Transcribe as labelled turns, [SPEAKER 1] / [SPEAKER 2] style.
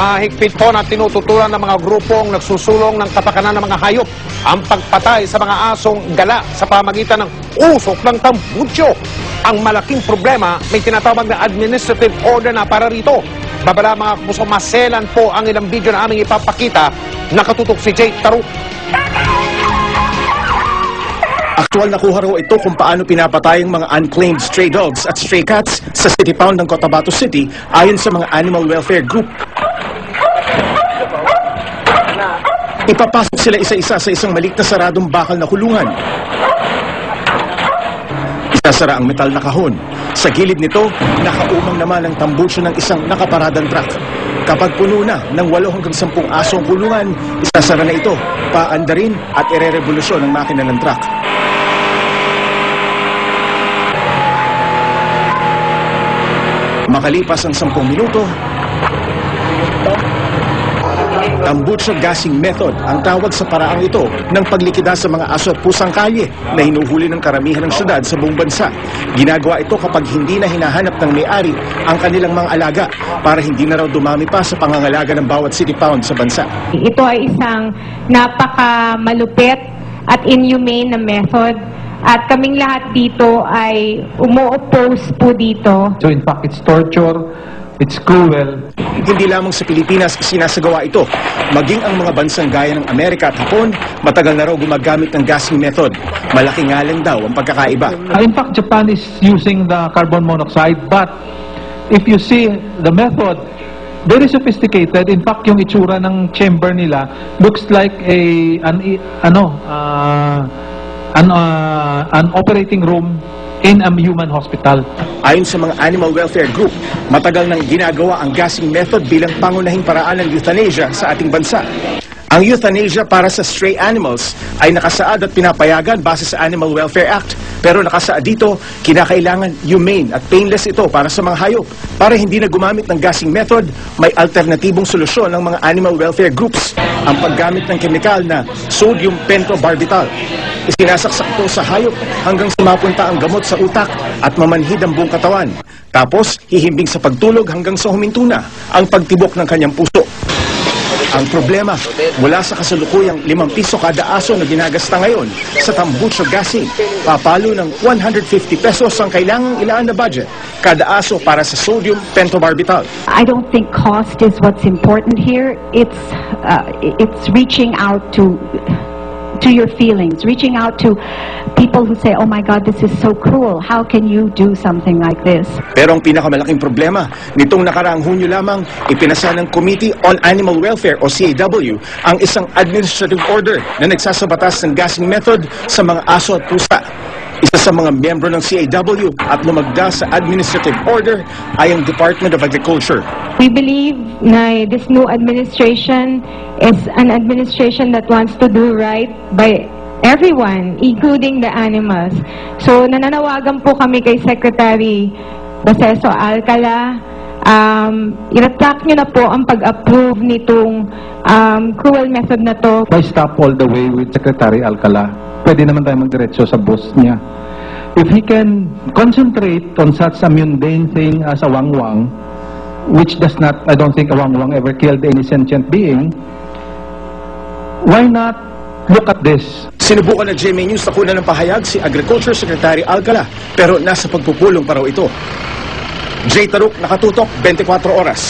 [SPEAKER 1] Mahigpit po na tinututulan ng mga grupong nagsusulong ng kapakanan ng mga hayop ang pagpatay sa mga asong gala sa pamagitan ng usok ng tambutso. Ang malaking problema, may tinatawag na administrative order na para rito. Babala mga kapuso, maselan po ang ilang video na aming ipapakita. Nakatutok si Jay Taruk.
[SPEAKER 2] Aktual nakuha raw ito kung paano pinapatay ang mga unclaimed stray dogs at stray cats sa City Pound ng Cotabato City ayon sa mga animal welfare group. Ipapasok sila isa-isa sa isang maliit na saradong bakal na kulungan. Isasara ang metal na kahon. Sa gilid nito, nakaumang naman ang tambutso ng isang nakaparadang truck. Kapag puno na ng 8 hanggang 10 asong kulungan, isasara na ito, paandarin at irerevolusyon ang makina ng truck. Makalipas ang 10 minuto, tambutso gassing method ang tawag sa paraang ito ng paglikida sa mga aso at pusang kalye na hinuhuli ng karamihan ng syudad sa buong bansa. Ginagawa ito kapag hindi na hinahanap ng may-ari ang kanilang mga alaga para hindi na raw dumami pa sa pangangalaga ng bawat city pound sa bansa.
[SPEAKER 3] Ito ay isang napakamalupit at inhumane na method. At kaming lahat dito ay umu-oppose po dito.
[SPEAKER 4] So in fact, it's torture, it's cruel.
[SPEAKER 2] Hindi lamang sa Pilipinas sinasagawa ito. Maging ang mga bansang gaya ng Amerika at Hapon, matagal na raw gumagamit ng gassing method. Malaking ngalan daw ang pagkakaiba.
[SPEAKER 4] In fact, Japan is using the carbon monoxide, but if you see the method, very sophisticated. In fact, yung itsura ng chamber nila looks like an operating room in a human hospital.
[SPEAKER 2] Ayon sa mga animal welfare group, matagal nang ginagawa ang gassing method bilang pangunahing paraan ng euthanasia sa ating bansa. Ang euthanasia para sa stray animals ay nakasaad at pinapayagan base sa Animal Welfare Act. Pero nakasaad dito, kinakailangan humane at painless ito para sa mga hayop. Para hindi na gumamit ng gassing method, may alternatibong solusyon ng mga animal welfare groups. Ang paggamit ng kemikal na sodium pentobarbital. Isinasaksak ito sa hayop hanggang sa mapunta ang gamot sa utak at mamanhid ang buong katawan. Tapos, hihimbing sa pagtulog hanggang sa huminto na ang pagtibok ng kanyang puso. Ang problema, mula sa kasalukuyang 5 piso kada aso na ginagasta ngayon sa tambutso gassing, papalo ng 150 pesos ang kailangang ilaan na budget kada aso para sa sodium pentobarbital.
[SPEAKER 5] I don't think cost is what's important here. It's reaching out to your feelings, reaching out to people who say, oh my God, this is so cruel. How can you do something like this?
[SPEAKER 2] Pero ang pinakamalaking problema, nitong nakaraang Hunyo lamang, ipinasa ng Committee on Animal Welfare o CAW ang isang administrative order na nagsasabatas ng gassing method sa mga aso at pusa. Isa sa mga miyembro ng CAW at lumagda sa administrative order ay ang Department of Agriculture.
[SPEAKER 3] We believe na this new administration is an administration that wants to do right by everyone, including the animals. So nananawagan po kami kay Secretary Baseso Alcala, i-retract nyo na po ang pag-approve nitong cruel method na to.
[SPEAKER 4] Why stop all the way with Secretary Alcala? Pwede naman tayo magdiretso sa boss niya. If he can concentrate on such a mundane thing as a wangwang, which does not, I don't think a wangwang ever killed any sentient being, why not look at this?
[SPEAKER 2] Sinubukan na GMA News na kunan ng pahayag si Agriculture Secretary Alcala, pero nasa pagpupulong pa raw ito. Jay Taruk, nakatutok, 24 oras.